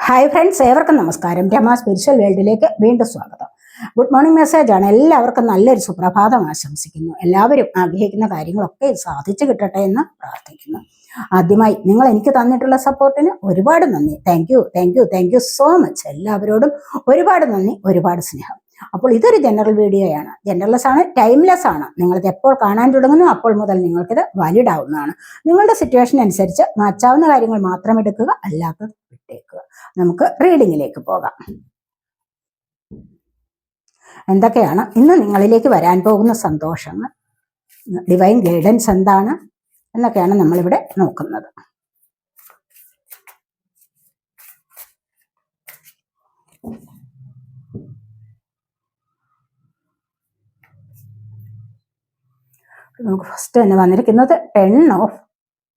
Hi friends, ഏവർക്കും നമസ്കാരം. Rama spiritual വേൾഡിലേക്ക് വീണ്ടും സ്വാഗതം. ഗുഡ് മോർണിംഗ് മെസ്സേജാണ്. എല്ലാവർക്കും നല്ലൊരു സുപ്രഭാതം ആശംസിക്കുന്നു. എല്ലാവരും ആഗ്രഹിക്കുന്ന കാര്യങ്ങളൊക്കെ സാധിച്ചു കിട്ടട്ടെ എന്ന് പ്രാർത്ഥിക്കുന്നു. ആദ്യമായി നിങ്ങൾ എനിക്ക് തന്നിട്ടുള്ള സപ്പോർട്ടിന് ഒരുപാട് നന്ദി. Thank you so much. എല്ലാവരോടും ഒരുപാട് നന്ദി, ഒരുപാട് സ്നേഹം. അപ്പോൾ ഇതൊരു ജനറൽ വീഡിയോയാണ്. ജനറൽലെസ് ആണ്, ടൈംലെസ് ആണ്. നിങ്ങളിത് എപ്പോൾ കാണാൻ തുടങ്ങുന്നു അപ്പോൾ മുതൽ നിങ്ങൾക്കിത് വാലിഡ് ആവുന്നതാണ്. നിങ്ങളുടെ സിറ്റുവേഷൻ അനുസരിച്ച് മാറ്റാവുന്ന കാര്യങ്ങൾ മാത്രം എടുക്കുക, അല്ലാത്തത് വിട്ടേക്കുക. നമുക്ക് റീഡിങ്ങിലേക്ക് പോകാം. എന്തൊക്കെയാണ് ഇന്ന് നിങ്ങളിലേക്ക് വരാൻ പോകുന്ന സന്തോഷങ്ങൾ, ഡിവൈൻ ഗൈഡൻസ് എന്താണ് എന്നൊക്കെയാണ് നമ്മളിവിടെ നോക്കുന്നത്. നമുക്ക് ഫസ്റ്റ് തന്നെ വന്നിരിക്കുന്നത് 10 ഓഫ്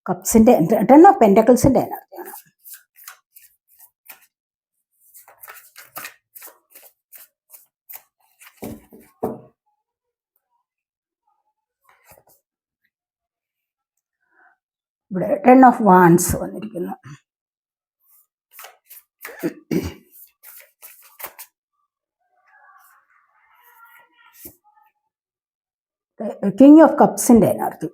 കപ്സിന്റെ 10 ഓഫ് പെന്റക്കിൾസിന്റെ എനർജിയാണ്. ഇവിടെ 10 ഓഫ് വാൻസ് വന്നിരിക്കുന്നു. കിങ് ഓഫ് കപ്സിന്റെ എനർജി.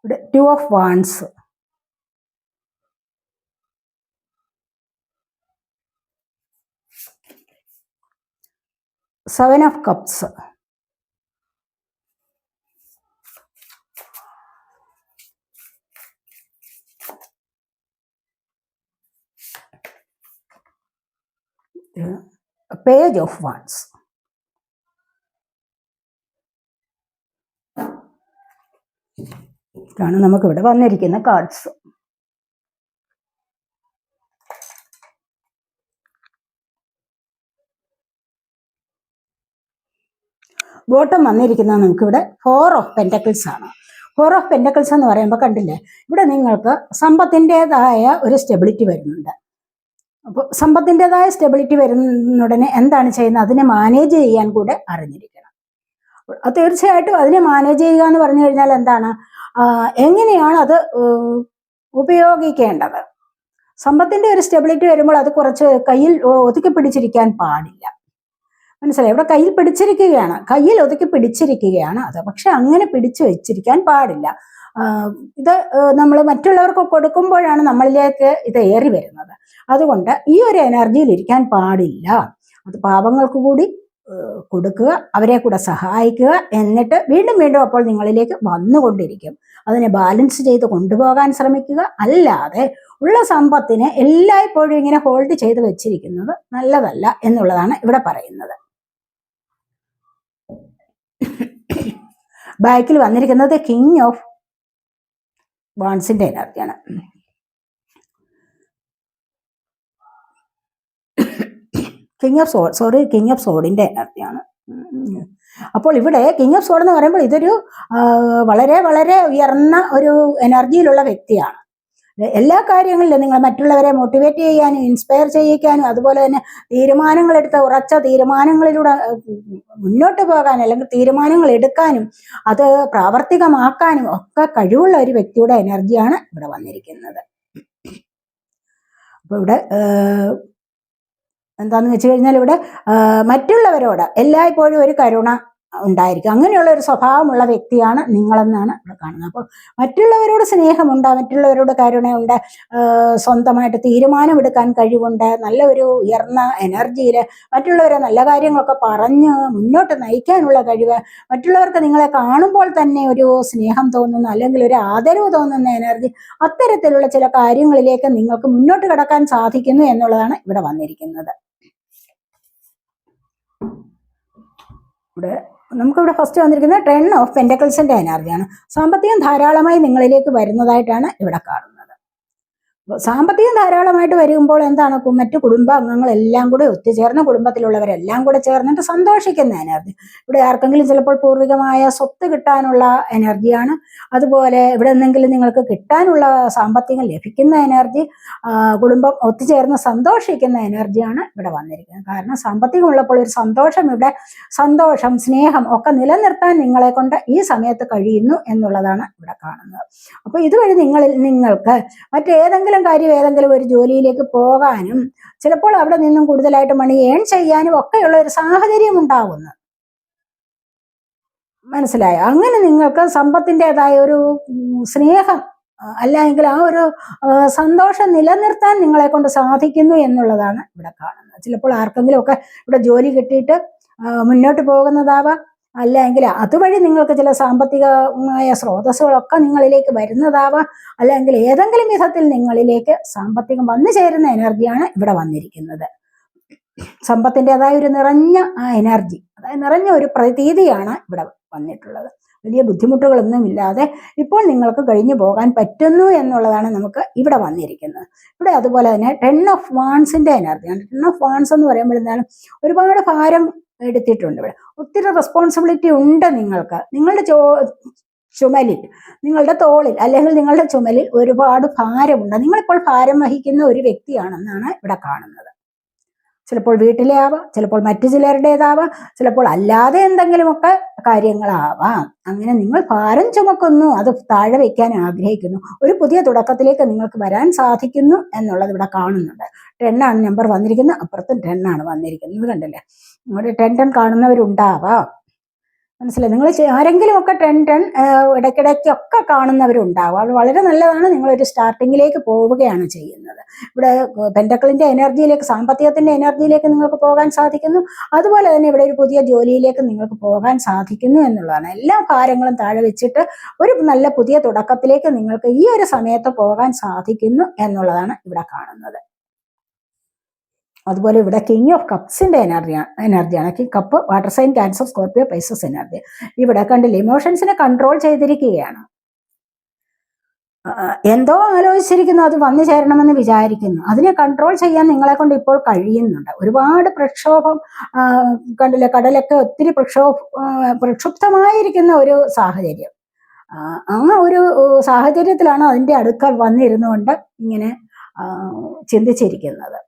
ഇവിടെ 2 of wands. Seven of cups. Page of wands. ഇതാണ് നമുക്കിവിടെ വന്നിരിക്കുന്ന കാർഡ്സ്. ബോട്ടം വന്നിരിക്കുന്നത് നമുക്കിവിടെ 4 ഓഫ് പെന്റക്കിൾസ് ആണ്. 4 ഓഫ് പെന്റക്കിൾസ് എന്ന് പറയുമ്പോൾ കണ്ടില്ലേ, ഇവിടെ നിങ്ങൾക്ക് സമ്പത്തിൻ്റെതായ ഒരു സ്റ്റെബിലിറ്റി വരുന്നുണ്ട്. അപ്പോൾ സമ്പത്തിൻ്റെതായ സ്റ്റെബിലിറ്റി വരുന്നുടനെ എന്താണ് ചെയ്യുന്നത്, അതിനെ മാനേജ് ചെയ്യാൻ കൂടെ അറിഞ്ഞിരിക്കണം. തീർച്ചയായിട്ടും അതിനെ മാനേജ് ചെയ്യുക എന്ന് പറഞ്ഞു കഴിഞ്ഞാൽ എന്താണ്, എങ്ങനെയാണ് അത് ഉപയോഗിക്കേണ്ടത്. സമ്പത്തിന്റെ ഒരു സ്റ്റെബിലിറ്റി വരുമ്പോൾ അത് കുറച്ച് കയ്യിൽ ഒതുക്കി പിടിച്ചിരിക്കാൻ പാടില്ല. മനസ്സിലായി? ഇവിടെ കയ്യിൽ പിടിച്ചിരിക്കുകയാണ്, കയ്യിൽ ഒതുക്കി പിടിച്ചിരിക്കുകയാണ് അത്. പക്ഷെ അങ്ങനെ പിടിച്ചു വെച്ചിരിക്കാൻ പാടില്ല. ഇത് നമ്മൾ മറ്റുള്ളവർക്ക് കൊടുക്കുമ്പോഴാണ് നമ്മളിലേക്ക് ഇത് ഏറി വരുന്നത്. അതുകൊണ്ട് ഈ ഒരു എനർജിയിൽ ഇരിക്കാൻ പാടില്ല. അത് പാവങ്ങൾക്ക് കൂടി കൊടുക്കുക, അവരെ കൂടെ സഹായിക്കുക. എന്നിട്ട് വീണ്ടും വീണ്ടും അപ്പോൾ നിങ്ങളിലേക്ക് വന്നുകൊണ്ടിരിക്കും. അതിനെ ബാലൻസ് ചെയ്ത് കൊണ്ടുപോകാൻ ശ്രമിക്കുക. അല്ലാതെ ഉള്ള സമ്പത്തിനെ എല്ലായ്പ്പോഴും ഇങ്ങനെ ഹോൾഡ് ചെയ്ത് വെച്ചിരിക്കുന്നത് നല്ലതല്ല എന്നുള്ളതാണ് ഇവിടെ പറയുന്നത്. ബാക്കിൽ വന്നിരിക്കുന്നത് കിങ് ഓഫ് വാൻസിന്റെ എനർജിയാണ്. കിങ് ഓഫ് സോഡിന്റെ എനർജിയാണ്. അപ്പോൾ ഇവിടെ കിങ് ഓഫ് സോഡ് എന്ന് പറയുമ്പോൾ ഇതൊരു വളരെ വളരെ ഉയർന്ന ഒരു എനർജിയിലുള്ള വ്യക്തിയാണ്. എല്ലാ കാര്യങ്ങളിലും നിങ്ങൾ മറ്റുള്ളവരെ മോട്ടിവേറ്റ് ചെയ്യാനും ഇൻസ്പയർ ചെയ്യിക്കാനും അതുപോലെ തന്നെ തീരുമാനങ്ങളെടുത്ത ഉറച്ച തീരുമാനങ്ങളിലൂടെ മുന്നോട്ട് പോകാനും അല്ലെങ്കിൽ തീരുമാനങ്ങൾ എടുക്കാനും അത് പ്രാവർത്തികമാക്കാനും ഒക്കെ കഴിവുള്ള ഒരു വ്യക്തിയുടെ എനർജിയാണ് ഇവിടെ വന്നിരിക്കുന്നത്. അപ്പോൾ ഇവിടെ എന്താണെന്ന് വെച്ച് കഴിഞ്ഞാൽ ഇവിടെ മറ്റുള്ളവരോട് എല്ലായ്പ്പോഴും ഒരു കരുണ ഉണ്ടായിരിക്കും. അങ്ങനെയുള്ള ഒരു സ്വഭാവമുള്ള വ്യക്തിയാണ് നിങ്ങളെന്നാണ് ഇവിടെ കാണുന്നത്. അപ്പോൾ മറ്റുള്ളവരോട് സ്നേഹമുണ്ട്, മറ്റുള്ളവരോട് കരുണയുണ്ട്, സ്വന്തമായിട്ട് തീരുമാനമെടുക്കാൻ കഴിവുണ്ട്, നല്ല ഒരു ഉയർന്ന എനർജിയിൽ മറ്റുള്ളവരെ നല്ല കാര്യങ്ങളൊക്കെ പറഞ്ഞ് മുന്നോട്ട് നയിക്കാനുള്ള കഴിവ്, മറ്റുള്ളവർക്ക് നിങ്ങളെ കാണുമ്പോൾ തന്നെ ഒരു സ്നേഹം തോന്നുന്ന അല്ലെങ്കിൽ ഒരു ആദരവ് തോന്നുന്ന എനർജി, അത്തരത്തിലുള്ള ചില കാര്യങ്ങളിലേക്ക് നിങ്ങൾക്ക് മുന്നോട്ട് കടക്കാൻ സാധിക്കുന്നു എന്നുള്ളതാണ് ഇവിടെ വന്നിരിക്കുന്നത്. ഇവിടെ നമുക്കിവിടെ ഫസ്റ്റ് വന്നിരിക്കുന്നത് 10 ഓഫ് പെന്റക്കിൾസിന്റെ എനർജിയാണ്. സാമ്പത്തികം ധാരാളമായി നിങ്ങളിലേക്ക് വരുന്നതായിട്ടാണ് ഇവിടെ കാണുന്നത്. സാമ്പത്തികം ധാരാളമായിട്ട് വരുമ്പോൾ എന്താണ്, മറ്റു കുടുംബാംഗങ്ങളെല്ലാം കൂടെ ഒത്തുചേർന്ന്, കുടുംബത്തിലുള്ളവരെല്ലാം കൂടെ ചേർന്നിട്ട് സന്തോഷിക്കുന്ന എനർജി. ഇവിടെ ആർക്കെങ്കിലും ചിലപ്പോൾ പൂർവികമായ സ്വത്ത് കിട്ടാനുള്ള എനർജിയാണ്. അതുപോലെ ഇവിടെ എന്തെങ്കിലും നിങ്ങൾക്ക് കിട്ടാനുള്ള സാമ്പത്തികം ലഭിക്കുന്ന എനർജി, കുടുംബം ഒത്തുചേർന്ന് സന്തോഷിക്കുന്ന എനർജിയാണ് ഇവിടെ വന്നിരിക്കുന്നത്. കാരണം സാമ്പത്തികം ഉള്ളപ്പോൾ ഒരു സന്തോഷം, ഇവിടെ സന്തോഷം, സ്നേഹം ഒക്കെ നിലനിർത്താൻ നിങ്ങളെ കൊണ്ട് ഈ സമയത്ത് കഴിയുന്നു എന്നുള്ളതാണ് ഇവിടെ കാണുന്നത്. അപ്പോൾ ഇതുവഴി നിങ്ങൾക്ക് മറ്റേതെങ്കിലും കാര്യം, ഏതെങ്കിലും ഒരു ജോലിയിലേക്ക് പോകാനും ചിലപ്പോൾ അവിടെ നിന്നും കൂടുതലായിട്ട് മണി ഏൺ ചെയ്യാനും ഒക്കെയുള്ള ഒരു സാഹചര്യം ഉണ്ടാകുന്നു. മനസ്സിലായോ? അങ്ങനെ നിങ്ങൾക്ക് സമ്പത്തിൻ്റെതായ ഒരു സ്നേഹം അല്ലെങ്കിൽ ആ ഒരു സന്തോഷം നിലനിർത്താൻ നിങ്ങളെ കൊണ്ട് സാധിക്കുന്നു എന്നുള്ളതാണ് ഇവിടെ കാണുന്നത്. ചിലപ്പോൾ ആർക്കെങ്കിലും ഒക്കെ ഇവിടെ ജോലി കിട്ടിയിട്ട് മുന്നോട്ട് പോകുന്നതാവാം, അല്ലെങ്കിൽ അതുവഴി നിങ്ങൾക്ക് ചില സാമ്പത്തികമായ സ്രോതസ്സുകളൊക്കെ നിങ്ങളിലേക്ക് വരുന്നതാവാം, അല്ലെങ്കിൽ ഏതെങ്കിലും വിധത്തിൽ നിങ്ങളിലേക്ക് സാമ്പത്തികം വന്നു ചേരുന്ന എനർജിയാണ് ഇവിടെ വന്നിരിക്കുന്നത്. സമ്പത്തിൻ്റെതായ ഒരു നിറഞ്ഞ ആ എനർജി, അതായത് നിറഞ്ഞ ഒരു പ്രതീതിയാണ് ഇവിടെ വന്നിട്ടുള്ളത്. വലിയ ബുദ്ധിമുട്ടുകളൊന്നും ഇല്ലാതെ ഇപ്പോൾ നിങ്ങൾക്ക് കഴിഞ്ഞു പോകാൻ പറ്റുന്നു എന്നുള്ളതാണ് നമുക്ക് ഇവിടെ വന്നിരിക്കുന്നത്. ഇവിടെ അതുപോലെ തന്നെ 10 ഓഫ് വാൺസിന്റെ എനർജിയാണ്. 10 ഓഫ് വാൺസ് എന്ന് പറയുമ്പോൾ എന്താണ്, ഒരുപാട് ഭാരം എടുത്തിട്ടുണ്ട്. ഇവിടെ ഒത്തിരി റെസ്പോൺസിബിലിറ്റി ഉണ്ട് നിങ്ങൾക്ക്. നിങ്ങളുടെ ചുമലിൽ, നിങ്ങളുടെ തോളിൽ അല്ലെങ്കിൽ നിങ്ങളുടെ ചുമലിൽ ഒരുപാട് ഭാരമുണ്ട്. നിങ്ങളിപ്പോൾ ഭാരം വഹിക്കുന്ന ഒരു വ്യക്തിയാണെന്നാണ് ഇവിടെ കാണുന്നത്. ചിലപ്പോൾ വീട്ടിലെ ആവാം, ചിലപ്പോൾ മറ്റു ചിലരുടേതാവാം, ചിലപ്പോൾ അല്ലാതെ എന്തെങ്കിലുമൊക്കെ കാര്യങ്ങളാവാം. അങ്ങനെ നിങ്ങൾ ഭാരം ചുമക്കുന്നു, അത് താഴെ വയ്ക്കാൻ ആഗ്രഹിക്കുന്നു, ഒരു പുതിയ തുടക്കത്തിലേക്ക് നിങ്ങൾക്ക് വരാൻ സാധിക്കുന്നു എന്നുള്ളത് ഇവിടെ കാണുന്നുണ്ട്. 10 ആണ് നമ്പർ വന്നിരിക്കുന്നത്, അപ്പുറത്തും 10 ആണ് വന്നിരിക്കുന്നത്. കണ്ടില്ലേ? ഇവിടെ 10 കാണുന്നവരുണ്ടാവാം. മനസ്സിലായി? നിങ്ങൾ ആരെങ്കിലും ഒക്കെ 10 ഇടയ്ക്കിടയ്ക്കൊക്കെ കാണുന്നവരുണ്ടാവും. അത് വളരെ നല്ലതാണ്. നിങ്ങളൊരു സ്റ്റാർട്ടിങ്ങിലേക്ക് പോവുകയാണ് ചെയ്യുന്നത്. ഇവിടെ പെന്റക്കിളിന്റെ എനർജിയിലേക്ക്, സാമ്പത്തികത്തിന്റെ എനർജിയിലേക്ക് നിങ്ങൾക്ക് പോകാൻ സാധിക്കുന്നു. അതുപോലെ തന്നെ ഇവിടെ ഒരു പുതിയ ജോലിയിലേക്ക് നിങ്ങൾക്ക് പോകാൻ സാധിക്കുന്നു എന്നുള്ളതാണ്. എല്ലാ ഭാരങ്ങളും താഴെ വെച്ചിട്ട് ഒരു നല്ല പുതിയ തുടക്കത്തിലേക്ക് നിങ്ങൾക്ക് ഈ ഒരു സമയത്ത് പോകാൻ സാധിക്കുന്നു എന്നുള്ളതാണ് ഇവിടെ കാണുന്നത്. അതുപോലെ ഇവിടെ കിങ് ഓഫ് കപ്സിന്റെ എനർജിയാണ്. Cup, water sign, Cancer, Scorpio, Pisces energy. ഇവിടെ കണ്ടില്ല, ഇമോഷൻസിനെ കൺട്രോൾ ചെയ്തിരിക്കുകയാണ്. എന്തോ ആലോചിച്ചിരിക്കുന്നു, അത് വന്നു ചേരണമെന്ന് വിചാരിക്കുന്നു. അതിനെ കൺട്രോൾ ചെയ്യാൻ നിങ്ങളെ കൊണ്ട് ഇപ്പോൾ കഴിയുന്നുണ്ട്. ഒരുപാട് പ്രക്ഷോഭം കണ്ടില്ലേ, കടലൊക്കെ ഒത്തിരി പ്രക്ഷുബ്ധമായിരിക്കുന്ന ഒരു സാഹചര്യം. ആ ഒരു സാഹചര്യത്തിലാണ് അതിൻ്റെ അടുക്കൽ വന്നിരുന്നുകൊണ്ട് ഇങ്ങനെ ചിന്തിച്ചിരിക്കുന്നത്.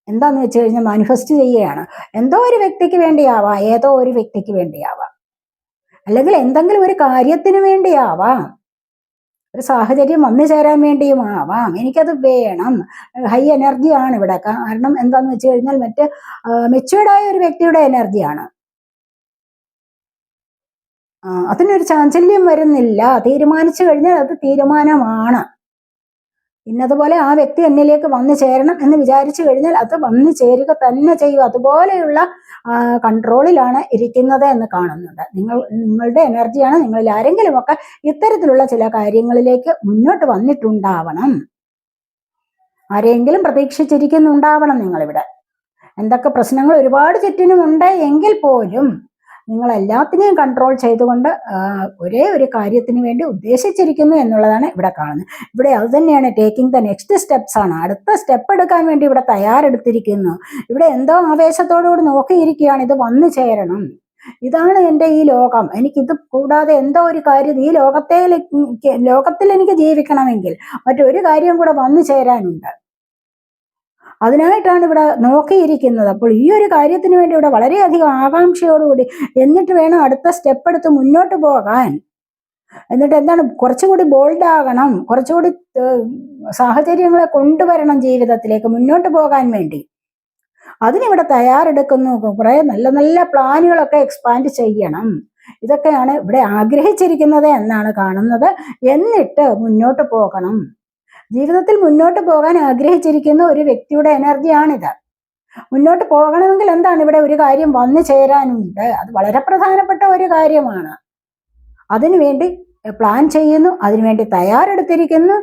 എന്താന്ന് വെച്ച് കഴിഞ്ഞാൽ മാനിഫെസ്റ്റ് ചെയ്യുകയാണ്. എന്തോ ഒരു വ്യക്തിക്ക് വേണ്ടിയാവാം, ഏതോ ഒരു വ്യക്തിക്ക് വേണ്ടിയാവാം, അല്ലെങ്കിൽ എന്തെങ്കിലും ഒരു കാര്യത്തിന് വേണ്ടിയാവാം, ഒരു സാഹചര്യം വന്നു ചേരാൻ വേണ്ടിയും ആവാം. എനിക്കത് വേണം. ഹൈ എനർജിയാണ് ഇവിടെ. കാരണം എന്താന്ന് വെച്ച് കഴിഞ്ഞാൽ മെച്യൂർഡായ ഒരു വ്യക്തിയുടെ എനർജിയാണ്. അതിനൊരു ചാഞ്ചല്യം വരുന്നില്ല. തീരുമാനിച്ചു കഴിഞ്ഞാൽ അത് തീരുമാനമാണ്. ഇന്നതുപോലെ ആ വ്യക്തി എന്നിലേക്ക് വന്നു ചേരണം എന്ന് വിചാരിച്ചു കഴിഞ്ഞാൽ അത് വന്നു ചേരുക തന്നെ ചെയ്യും. അതുപോലെയുള്ള കൺട്രോളിലാണ് ഇരിക്കുന്നത് എന്ന് കാണുന്നുണ്ട്. നിങ്ങളുടെ എനർജിയാണ്. നിങ്ങളിൽ ആരെങ്കിലും ഒക്കെ ഇത്തരത്തിലുള്ള ചില കാര്യങ്ങളിലേക്ക് മുന്നോട്ട് വന്നിട്ടുണ്ടാവണം. ആരെങ്കിലും പ്രതീക്ഷിച്ചിരിക്കുന്നുണ്ടാവണം നിങ്ങളിവിടെ. എന്തൊക്കെ പ്രശ്നങ്ങൾ ഒരുപാട് ചുറ്റിനുമുണ്ട് എങ്കിൽ പോലും നിങ്ങൾ എല്ലാത്തിനെയും കൺട്രോൾ ചെയ്തുകൊണ്ട് ഒരേ ഒരു കാര്യത്തിന് വേണ്ടി ഉദ്ദേശിച്ചിരിക്കുന്നു എന്നുള്ളതാണ് ഇവിടെ കാണുന്നത്. ഇവിടെ അത് തന്നെയാണ് ടേക്കിംഗ് ദ നെക്സ്റ്റ് സ്റ്റെപ്സ് ആണ്. അടുത്ത സ്റ്റെപ്പ് എടുക്കാൻ വേണ്ടി ഇവിടെ തയ്യാറെടുത്തിരിക്കുന്നു. ഇവിടെ എന്തോ ആവേശത്തോടുകൂടി നോക്കിയിരിക്കുകയാണ്, ഇത് വന്നു ചേരണം, ഇതാണ് എൻ്റെ ഈ ലോകം, എനിക്കിത് കൂടാതെ എന്തോ ഒരു കാര്യം ഈ ലോകത്തിൽ എനിക്ക് ജീവിക്കണമെങ്കിൽ മറ്റൊരു കാര്യം കൂടെ വന്നു ചേരാനുണ്ട്. അതിനായിട്ടാണ് ഇവിടെ നോക്കിയിരിക്കുന്നത്. അപ്പോൾ ഈ ഒരു കാര്യത്തിന് വേണ്ടി ഇവിടെ വളരെയധികം ആകാംക്ഷയോടുകൂടി എന്നിട്ട് വേണം അടുത്ത സ്റ്റെപ്പ് എടുത്ത് മുന്നോട്ട് പോകാൻ. എന്നിട്ട് എന്താണ്, കുറച്ചുകൂടി ബോൾഡ് ആകണം, കുറച്ചുകൂടി സാഹചര്യങ്ങളെ കൊണ്ടുവരണം ജീവിതത്തിലേക്ക് മുന്നോട്ട് പോകാൻ വേണ്ടി. അതിനിവിടെ തയ്യാറെടുക്കുന്നു. കുറെ നല്ല നല്ല പ്ലാനുകളൊക്കെ എക്സ്പാൻഡ് ചെയ്യണം. ഇതൊക്കെയാണ് ഇവിടെ ആഗ്രഹിച്ചിരിക്കുന്നത് എന്നാണ് കാണുന്നത്. എന്നിട്ട് മുന്നോട്ട് പോകണം. ജീവിതത്തിൽ മുന്നോട്ട് പോകാൻ ആഗ്രഹിച്ചിരിക്കുന്ന ഒരു വ്യക്തിയുടെ എനർജിയാണിത്. മുന്നോട്ട് പോകണമെങ്കിൽ എന്താണ്, ഇവിടെ ഒരു കാര്യം വന്നു ചേരാനുണ്ട്. അത് വളരെ പ്രധാനപ്പെട്ട ഒരു കാര്യമാണ്. അതിനുവേണ്ടി പ്ലാൻ ചെയ്യുന്നു, അതിനുവേണ്ടി തയ്യാറെടുത്തിരിക്കുന്നു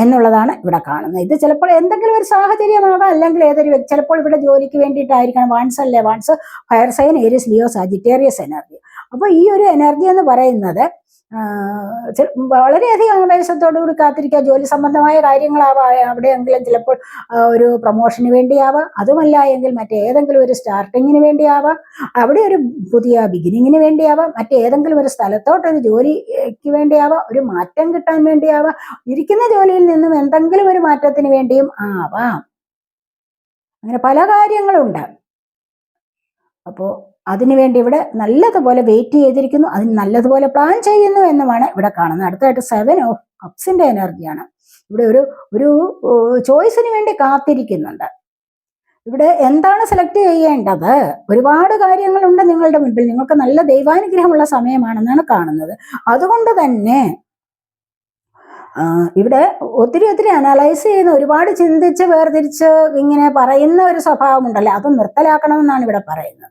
എന്നുള്ളതാണ് ഇവിടെ കാണുന്നത്. ഇത് ചിലപ്പോൾ എന്തെങ്കിലും ഒരു സാഹചര്യമാകാം, അല്ലെങ്കിൽ ഏതൊരു ചിലപ്പോൾ ഇവിടെ ജോലിക്ക് വേണ്ടിയിട്ടായിരിക്കണം. Wands fire sign, Aries, Leo, Sagittarius energy. അപ്പോൾ ഈ ഒരു എനർജി എന്ന് പറയുന്നത് വളരെയധികം ആവേശത്തോടുകൂടി കാത്തിരിക്കുക. ജോലി സംബന്ധമായ കാര്യങ്ങളാവാം, അവിടെയെങ്കിലും ചിലപ്പോൾ ഒരു പ്രൊമോഷന് വേണ്ടിയാവാം, അതുമല്ല എങ്കിൽ മറ്റേതെങ്കിലും ഒരു സ്റ്റാർട്ടിങ്ങിന് വേണ്ടിയാവാം, അവിടെ ഒരു പുതിയ ബിഗിനിങ്ങിന് വേണ്ടിയാവാം, മറ്റേതെങ്കിലും ഒരു സ്ഥലത്തോട്ടൊരു ജോലിക്ക് വേണ്ടിയാവാം, ഒരു മാറ്റം കിട്ടാൻ വേണ്ടിയാവാം, ഇരിക്കുന്ന ജോലിയിൽ നിന്നും എന്തെങ്കിലും ഒരു മാറ്റത്തിന് വേണ്ടിയും ആവാം. അങ്ങനെ പല കാര്യങ്ങളുണ്ട്. അപ്പോൾ അതിനുവേണ്ടി ഇവിടെ നല്ലതുപോലെ വെയിറ്റ് ചെയ്തിരിക്കുന്നു, അതിന് നല്ലതുപോലെ പ്ലാൻ ചെയ്യുന്നു എന്നുമാണ് ഇവിടെ കാണുന്നത്. അടുത്തായിട്ട് 7 ഓഫ് കപ്സിന്റെ എനർജിയാണ്. ഇവിടെ ഒരു ചോയ്സിന് വേണ്ടി കാത്തിരിക്കുന്നുണ്ട്. ഇവിടെ എന്താണ് സെലക്ട് ചെയ്യേണ്ടത്? ഒരുപാട് കാര്യങ്ങളുണ്ട് നിങ്ങളുടെ മുൻപിൽ. നിങ്ങൾക്ക് നല്ല ദൈവാനുഗ്രഹമുള്ള സമയമാണെന്നാണ് കാണുന്നത്. അതുകൊണ്ട് തന്നെ ഇവിടെ ഒത്തിരി അനലൈസ് ചെയ്യുന്ന, ഒരുപാട് ചിന്തിച്ച് വേർതിരിച്ച് ഇങ്ങനെ പറയുന്ന ഒരു സ്വഭാവമുണ്ടല്ലോ, അത് നിർത്തലാക്കണമെന്നാണ് ഇവിടെ പറയുന്നത്.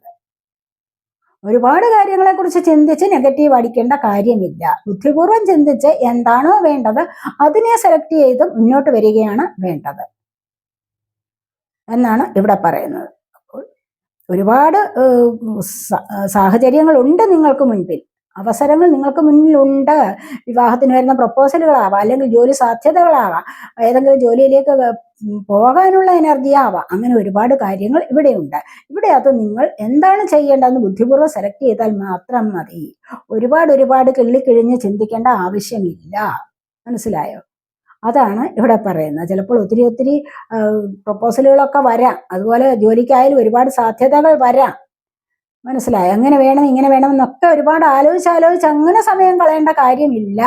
ഒരുപാട് കാര്യങ്ങളെക്കുറിച്ച് ചിന്തിച്ച് നെഗറ്റീവ് അടിക്കേണ്ട കാര്യമില്ല. ബുദ്ധിപൂർവ്വം ചിന്തിച്ച് എന്താണോ വേണ്ടത് അതിനെ സെലക്ട് ചെയ്ത് മുന്നോട്ട് വരികയാണ് വേണ്ടത് എന്നാണ് ഇവിടെ പറയുന്നത്. അപ്പോൾ ഒരുപാട് സാഹചര്യങ്ങളുണ്ട് നിങ്ങൾക്ക് മുൻപിൽ, അവസരങ്ങൾ നിങ്ങൾക്ക് മുന്നിലുണ്ട്. വിവാഹത്തിന് വരുന്ന പ്രപ്പോസലുകളാവാം, അല്ലെങ്കിൽ ജോലി സാധ്യതകളാവാം, ഏതെങ്കിലും ജോലിയിലേക്ക് പോകാനുള്ള എനർജി ആവാം. അങ്ങനെ ഒരുപാട് കാര്യങ്ങൾ ഇവിടെയുണ്ട്. ഇവിടെ അത് നിങ്ങൾ എന്താണ് ചെയ്യേണ്ടതെന്ന് ബുദ്ധിപൂർവ്വം സെലക്ട് ചെയ്താൽ മാത്രം മതി. ഒരുപാട് കിള്ളിക്കിഴിഞ്ഞ് ചിന്തിക്കേണ്ട ആവശ്യമില്ല. മനസ്സിലായോ? അതാണ് ഇവിടെ പറയുന്നത്. ചിലപ്പോൾ ഒത്തിരി പ്രപ്പോസലുകളൊക്കെ വരാം, അതുപോലെ ജോലിക്കായാലും ഒരുപാട് സാധ്യതകൾ വരാം. മനസ്സിലായോ? അങ്ങനെ വേണം ഇങ്ങനെ വേണം എന്നൊക്കെ ഒരുപാട് ആലോചിച്ച് അങ്ങനെ സമയം കളയേണ്ട കാര്യമില്ല.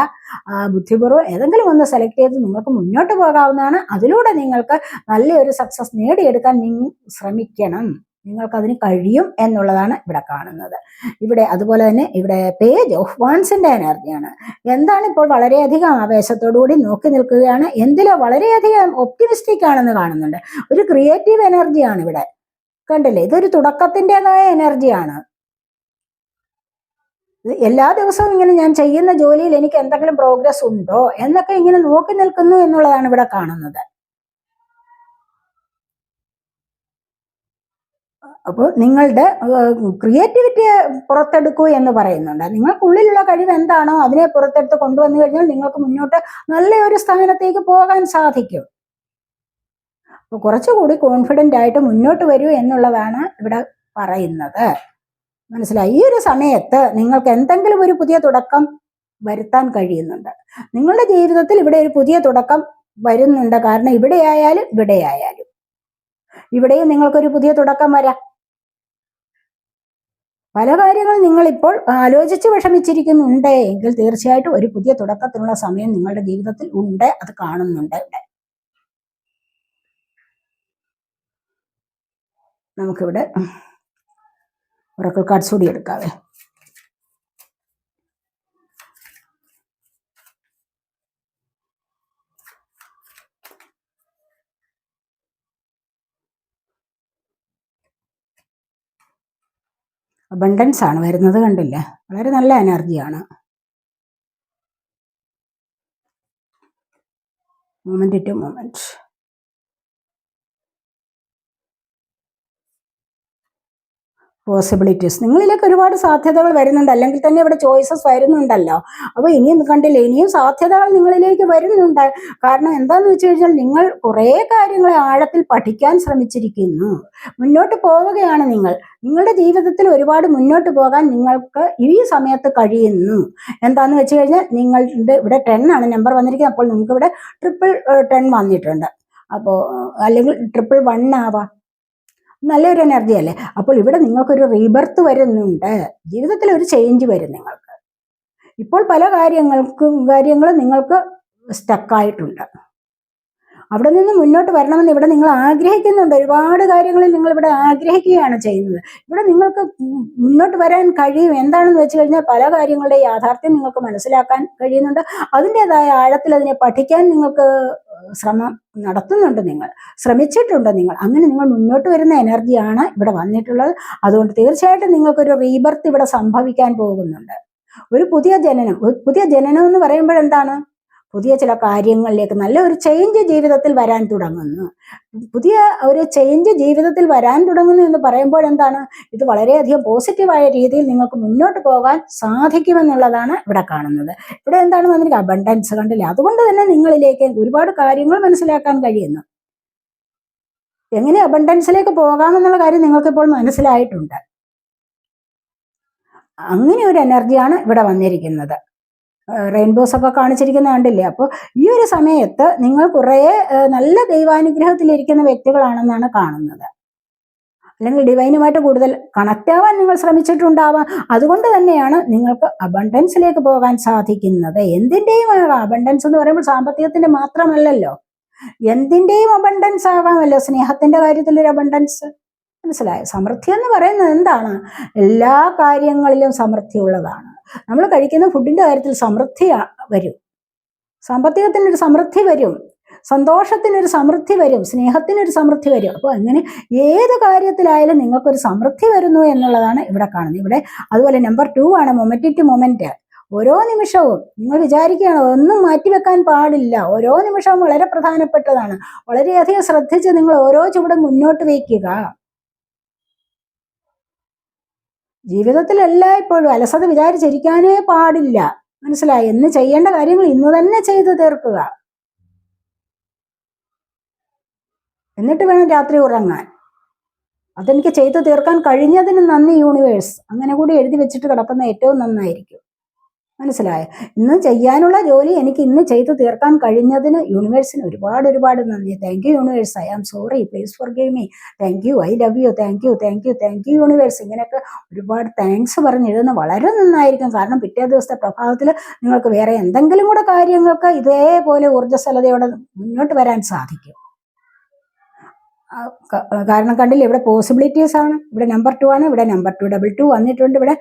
ബുദ്ധിപൂർവ്വം ഏതെങ്കിലും ഒന്ന് സെലക്ട് ചെയ്ത് നിങ്ങൾക്ക് മുന്നോട്ട് പോകാവുന്നതാണ്. അതിലൂടെ നിങ്ങൾക്ക് നല്ലൊരു സക്സസ് നേടിയെടുക്കാൻ നിങ്ങൾ ശ്രമിക്കണം. നിങ്ങൾക്കതിന് കഴിയും എന്നുള്ളതാണ് ഇവിടെ കാണുന്നത്. ഇവിടെ അതുപോലെ തന്നെ ഇവിടെ പേജ് ഓഫ് വാൻസിന്റെ എനർജിയാണ്. എന്താണ് ഇപ്പോൾ വളരെയധികം ആവേശത്തോടുകൂടി നോക്കി നിൽക്കുകയാണ്, എന്തിലോ വളരെയധികം ഒപ്റ്റിമിസ്റ്റിക് ആണെന്ന് കാണുന്നുണ്ട്. ഒരു ക്രിയേറ്റീവ് എനർജിയാണ് ഇവിടെ. കണ്ടില്ലേ? ഇതൊരു തുടക്കത്തിൻ്റെതായ എനർജിയാണ്. എല്ലാ ദിവസവും ഇങ്ങനെ ഞാൻ ചെയ്യുന്ന ജോലിയിൽ എനിക്ക് എന്തെങ്കിലും പ്രോഗ്രസ് ഉണ്ടോ എന്നൊക്കെ ഇങ്ങനെ നോക്കി നിൽക്കുന്നു എന്നുള്ളതാണ് ഇവിടെ കാണുന്നത്. അപ്പോൾ നിങ്ങളുടെ ക്രിയേറ്റിവിറ്റിയെ പുറത്തെടുക്കൂ എന്ന് പറയുന്നുണ്ട്. നിങ്ങൾക്കുള്ളിലുള്ള കഴിവ് എന്താണോ അതിനെ പുറത്തെടുത്ത് കൊണ്ടുവന്നു കഴിഞ്ഞാൽ നിങ്ങൾക്ക് മുന്നോട്ട് നല്ലൊരു സ്ഥാനത്തേക്ക് പോകാൻ സാധിക്കും. അപ്പോൾ കുറച്ചുകൂടി കോൺഫിഡൻ്റ് ആയിട്ട് മുന്നോട്ട് വരൂ എന്നുള്ളതാണ് ഇവിടെ പറയുന്നത്. മനസ്സിലായി? ഈ ഒരു സമയത്ത് നിങ്ങൾക്ക് എന്തെങ്കിലും ഒരു പുതിയ തുടക്കം വരുത്താൻ കഴിയുന്നുണ്ട്. നിങ്ങളുടെ ജീവിതത്തിൽ ഇവിടെ ഒരു പുതിയ തുടക്കം വരുന്നുണ്ട്. കാരണം ഇവിടെയായാലും ഇവിടെയും നിങ്ങൾക്കൊരു പുതിയ തുടക്കം വരാം. പല കാര്യങ്ങളും നിങ്ങളിപ്പോൾ ആലോചിച്ച് വിഷമിച്ചിരിക്കുന്നുണ്ട് എങ്കിൽ തീർച്ചയായിട്ടും ഒരു പുതിയ തുടക്കത്തിനുള്ള സമയം നിങ്ങളുടെ ജീവിതത്തിൽ ഉണ്ട്. അത് കാണുന്നുണ്ട് ഇവിടെ. നമുക്കിവിടെ ഒറക്കിൾ കാർഡ്സ് കൂടി എടുക്കാവേ. അബണ്ടൻസ് ആണ് വരുന്നത്, കണ്ടില്ലേ? വളരെ നല്ല എനർജിയാണ്. Moment to moment. പോസിബിലിറ്റീസ്, നിങ്ങളിലേക്ക് ഒരുപാട് സാധ്യതകൾ വരുന്നുണ്ട്, അല്ലെങ്കിൽ തന്നെ ഇവിടെ ചോയ്സസ് വരുന്നുണ്ടല്ലോ. അപ്പോൾ ഇനിയും കണ്ടില്ലേ, ഇനിയും സാധ്യതകൾ നിങ്ങളിലേക്ക് വരുന്നുണ്ട്. കാരണം എന്താണെന്ന് വെച്ച് കഴിഞ്ഞാൽ നിങ്ങൾ കുറേ കാര്യങ്ങളെ ആഴത്തിൽ പഠിക്കാൻ ശ്രമിച്ചിരിക്കുന്നു. മുന്നോട്ട് പോവുകയാണ് നിങ്ങളുടെ ജീവിതത്തിൽ ഒരുപാട് മുന്നോട്ട് പോകാൻ നിങ്ങൾക്ക് ഈ സമയത്ത് കഴിയുന്നു. എന്താണെന്ന് വെച്ച് കഴിഞ്ഞാൽ നിങ്ങളുടെ ഇവിടെ 10 ആണ് നമ്പർ വന്നിരിക്കുന്നത്. അപ്പോൾ നിങ്ങൾക്ക് ഇവിടെ 10 വന്നിട്ടുണ്ട്. അപ്പോൾ അല്ലെങ്കിൽ 111 ആവാം. നല്ലൊരു എനർജി അല്ലേ? അപ്പോൾ ഇവിടെ നിങ്ങൾക്കൊരു റീബർത്ത് വരുന്നുണ്ട്. ജീവിതത്തിൽ ഒരു ചേഞ്ച് വരും നിങ്ങൾക്ക്. ഇപ്പോൾ പല കാര്യങ്ങളും നിങ്ങൾക്ക് സ്റ്റക്കായിട്ടുണ്ട്. അവിടെ നിന്ന് മുന്നോട്ട് വരണമെന്ന് ഇവിടെ നിങ്ങൾ ആഗ്രഹിക്കുന്നുണ്ട്. ഒരുപാട് കാര്യങ്ങളിൽ നിങ്ങൾ ഇവിടെ ആഗ്രഹിക്കുകയാണ് ചെയ്യുന്നത്. ഇവിടെ നിങ്ങൾക്ക് മുന്നോട്ട് വരാൻ കഴിയും. എന്താണെന്ന് വെച്ച് കഴിഞ്ഞാൽ പല കാര്യങ്ങളുടെ യാഥാർത്ഥ്യം നിങ്ങൾക്ക് മനസ്സിലാക്കാൻ കഴിയുന്നുണ്ട്. അതിൻ്റെതായ ആഴത്തിൽ അതിനെ പഠിക്കാൻ നിങ്ങൾക്ക് ശ്രമം നടത്തുന്നുണ്ട്, നിങ്ങൾ ശ്രമിച്ചിട്ടുണ്ട്. അങ്ങനെ നിങ്ങൾ മുന്നോട്ട് വരുന്ന എനർജിയാണ് ഇവിടെ വന്നിട്ടുള്ളത്. അതുകൊണ്ട് തീർച്ചയായിട്ടും നിങ്ങൾക്കൊരു റീബർത്ത് ഇവിടെ സംഭവിക്കാൻ പോകുന്നുണ്ട്. ഒരു പുതിയ ജനനം എന്ന് പറയുമ്പോഴെന്താണ്? പുതിയ ചില കാര്യങ്ങളിലേക്ക് നല്ല ഒരു ചേഞ്ച് ജീവിതത്തിൽ വരാൻ തുടങ്ങുന്നു. പുതിയ ഒരു ചേഞ്ച് ജീവിതത്തിൽ വരാൻ തുടങ്ങുന്നു എന്ന് പറയുമ്പോൾ എന്താണ്, ഇത് വളരെയധികം പോസിറ്റീവായ രീതിയിൽ നിങ്ങൾക്ക് മുന്നോട്ട് പോകാൻ സാധിക്കുമെന്നുള്ളതാണ് ഇവിടെ കാണുന്നത്. ഇവിടെ എന്താണ് വന്നിരിക്കുക, അബണ്ടൻസ് കണ്ടില്ലേ. അതുകൊണ്ട് തന്നെ നിങ്ങളിലേക്ക് ഒരുപാട് കാര്യങ്ങൾ മനസ്സിലാക്കാൻ കഴിയുന്നു. എങ്ങനെ അബണ്ടൻസിലേക്ക് പോകാമെന്നുള്ള കാര്യം നിങ്ങൾക്കിപ്പോൾ മനസ്സിലായിട്ടുണ്ട്. അങ്ങനെ ഒരു എനർജിയാണ് ഇവിടെ വന്നിരിക്കുന്നത്. റെയിൻബോസ് ഒക്കെ കാണിച്ചിരിക്കുന്ന കണ്ടില്ലേ. അപ്പോൾ ഈ ഒരു സമയത്ത് നിങ്ങൾ കുറേ നല്ല ദൈവാനുഗ്രഹത്തിലിരിക്കുന്ന വ്യക്തികളാണെന്നാണ് കാണുന്നത്. അല്ലെങ്കിൽ ഡിവൈനുമായിട്ട് കൂടുതൽ കണക്റ്റ് ആവാൻ നിങ്ങൾ ശ്രമിച്ചിട്ടുണ്ടാവാം. അതുകൊണ്ട് തന്നെയാണ് നിങ്ങൾക്ക് അബണ്ടൻസിലേക്ക് പോകാൻ സാധിക്കുന്നത്. എന്തിൻ്റെയും അബണ്ടൻസ് എന്ന് പറയുമ്പോൾ സാമ്പത്തികത്തിന്റെ മാത്രമല്ലല്ലോ, എന്തിൻ്റെയും അബണ്ടൻസ് ആകാമല്ലോ. സ്നേഹത്തിന്റെ കാര്യത്തിൽ ഒരു അബണ്ടൻസ്, മനസ്സിലായോ? സമൃദ്ധി എന്ന് പറയുന്നത് എന്താണ്, എല്ലാ കാര്യങ്ങളിലും സമൃദ്ധി ഉള്ളതാണ്. നമ്മൾ കഴിക്കുന്ന ഫുഡിന്റെ കാര്യത്തിൽ സമൃദ്ധി വരും, സാമ്പത്തികത്തിനൊരു സമൃദ്ധി വരും, സന്തോഷത്തിനൊരു സമൃദ്ധി വരും, സ്നേഹത്തിനൊരു സമൃദ്ധി വരും. അപ്പോൾ അങ്ങനെ ഏത് കാര്യത്തിലായാലും നിങ്ങൾക്കൊരു സമൃദ്ധി വരുന്നു എന്നുള്ളതാണ് ഇവിടെ കാണുന്നത്. ഇവിടെ അതുപോലെ നമ്പർ 2 ആണ് മൊമെന്റ് ടു മൊമെന്റ്. ഓരോ നിമിഷവും നിങ്ങൾ വിചാരിക്കുകയാണ്, ഒന്നും മാറ്റിവെക്കാൻ പാടില്ല. ഓരോ നിമിഷവും വളരെ പ്രധാനപ്പെട്ടതാണ്. വളരെയധികം ശ്രദ്ധിച്ച് നിങ്ങൾ ഓരോ ചുവടും മുന്നോട്ട് വയ്ക്കുക. ജീവിതത്തിൽ എല്ലായ്പ്പോഴും അലസത വിചാരിച്ചിരിക്കാനേ പാടില്ല, മനസ്സിലായി. ഇന്ന് ചെയ്യേണ്ട കാര്യങ്ങൾ ഇന്ന് തന്നെ ചെയ്തു തീർക്കുക. എന്നിട്ട് വേണം രാത്രി ഉറങ്ങാൻ. അതെനിക്ക് ചെയ്തു തീർക്കാൻ കഴിഞ്ഞതിന് നന്ദി യൂണിവേഴ്സ്, അങ്ങനെ കൂടി എഴുതി വെച്ചിട്ട് കിടക്കുന്ന ഏറ്റവും നന്നായിരിക്കും, മനസ്സിലായോ? ഇന്ന് ചെയ്യാനുള്ള ജോലി എനിക്ക് ഇന്ന് ചെയ്തു തീർക്കാൻ കഴിഞ്ഞതിന് യൂണിവേഴ്സിന് ഒരുപാട് നന്ദി. Thank you universe, I am sorry, please forgive me, thank you, I love you, thank you universe. ഇങ്ങനെയൊക്കെ ഒരുപാട് താങ്ക്സ് പറഞ്ഞിരുന്നത് വളരെ നന്നായിരിക്കും. കാരണം പിറ്റേ ദിവസത്തെ പ്രഭാതത്തിൽ നിങ്ങൾക്ക് വേറെ എന്തെങ്കിലും കൂടെ കാര്യങ്ങൾക്ക് ഇതേപോലെ ഊർജ്ജസ്വലതയോടെ മുന്നോട്ട് വരാൻ സാധിക്കും. കാരണം കണ്ടില്ലേ, ഇവിടെ പോസിബിലിറ്റീസ് ആണ്. ഇവിടെ നമ്പർ 2 ആണ്, ഇവിടെ നമ്പർ 2 2 വന്നിട്ടുണ്ട് ഇവിടെ.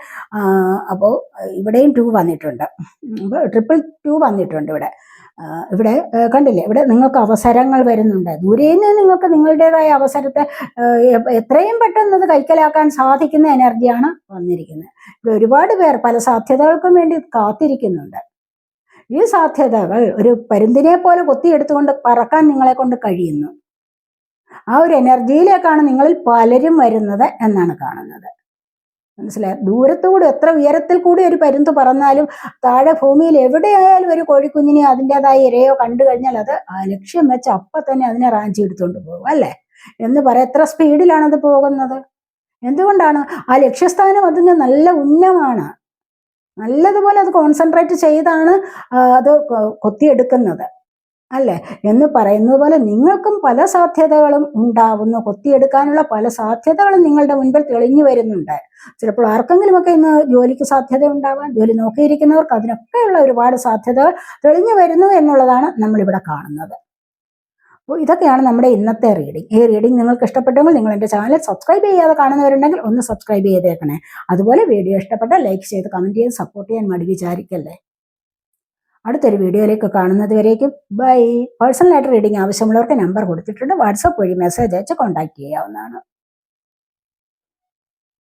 അപ്പോൾ ഇവിടെയും 2 വന്നിട്ടുണ്ട്, അപ്പോൾ 2 വന്നിട്ടുണ്ട് ഇവിടെ. ഇവിടെ കണ്ടില്ലേ, ഇവിടെ നിങ്ങൾക്ക് അവസരങ്ങൾ വരുന്നുണ്ട്. ദൂരെ നിന്ന് നിങ്ങൾക്ക് നിങ്ങളുടേതായ അവസരത്തെ എത്രയും പെട്ടെന്ന് അത് കൈക്കലാക്കാൻ സാധിക്കുന്ന എനർജിയാണ് വന്നിരിക്കുന്നത്. ഇവിടെ ഒരുപാട് പേർ പല സാധ്യതകൾക്കും വേണ്ടി കാത്തിരിക്കുന്നുണ്ട്. ഈ സാധ്യതകൾ ഒരു പരുന്തിനെ പോലെ കൊത്തിയെടുത്തുകൊണ്ട് പറക്കാൻ നിങ്ങളെ കൊണ്ട് കഴിയുന്നു. ആ ഒരു എനർജിയിലേക്കാണ് നിങ്ങളിൽ പലരും വരുന്നത് എന്നാണ് കാണുന്നത്, മനസ്സിലായി. ദൂരത്തുകൂടി എത്ര ഉയരത്തിൽ കൂടി ഒരു പരുന്ത് പറന്നാലും താഴെ ഭൂമിയിൽ എവിടെയായാലും ഒരു കോഴിക്കുഞ്ഞിനെ അതിൻ്റെതായ ഇരയോ കണ്ടു കഴിഞ്ഞാൽ അത് ആ ലക്ഷ്യം വെച്ച് അപ്പം തന്നെ അതിനെ റാഞ്ചി എടുത്തുകൊണ്ട് പോകും, അല്ലേ എന്ന് പറയാം. എത്ര സ്പീഡിലാണ് അത് പോകുന്നത്? എന്തുകൊണ്ടാണ്? ആ ലക്ഷ്യസ്ഥാനം അതിന് നല്ല ഉന്നമാണ്, നല്ലതുപോലെ അത് കോൺസെൻട്രേറ്റ് ചെയ്താണ് അത് കൊത്തിയെടുക്കുന്നത്, അല്ലേ എന്ന് പറയുന്നത് പോലെ നിങ്ങൾക്കും പല സാധ്യതകളും ഉണ്ടാവുന്നു. കൊത്തിയെടുക്കാനുള്ള പല സാധ്യതകളും നിങ്ങളുടെ മുൻപിൽ തെളിഞ്ഞു വരുന്നുണ്ട്. ചിലപ്പോൾ ആർക്കെങ്കിലുമൊക്കെ ഇന്ന് ജോലിക്ക് സാധ്യത ഉണ്ടാവാം, ജോലി നോക്കിയിരിക്കുന്നവർക്ക് അതിനൊക്കെയുള്ള ഒരുപാട് സാധ്യതകൾ തെളിഞ്ഞു വരുന്നു എന്നുള്ളതാണ് നമ്മളിവിടെ കാണുന്നത്. അപ്പോൾ ഇതൊക്കെയാണ് നമ്മുടെ ഇന്നത്തെ റീഡിംഗ്. ഈ റീഡിംഗ് നിങ്ങൾക്ക് ഇഷ്ടപ്പെട്ടെങ്കിൽ നിങ്ങൾ എൻ്റെ ചാനൽ സബ്സ്ക്രൈബ് ചെയ്യാതെ കാണുന്നവരുണ്ടെങ്കിൽ ഒന്ന് സബ്സ്ക്രൈബ് ചെയ്തേക്കണേ. അതുപോലെ വീഡിയോ ഇഷ്ടപ്പെട്ടാൽ ലൈക്ക് ചെയ്ത് കമൻറ്റ് ചെയ്ത് സപ്പോർട്ട് ചെയ്യാൻ മടി വിചാരിക്കല്ലേ. അടുത്തൊരു വീഡിയോയിലേക്ക് കാണുന്നത് വരേക്കും ബൈ. പേഴ്സണലായിട്ട് റീഡിംഗ് ആവശ്യമുള്ളവർക്ക് നമ്പർ കൊടുത്തിട്ടുണ്ട്, വാട്സപ്പ് വഴി മെസ്സേജ് അയച്ച് കോൺടാക്ട് ചെയ്യാവുന്നതാണ്.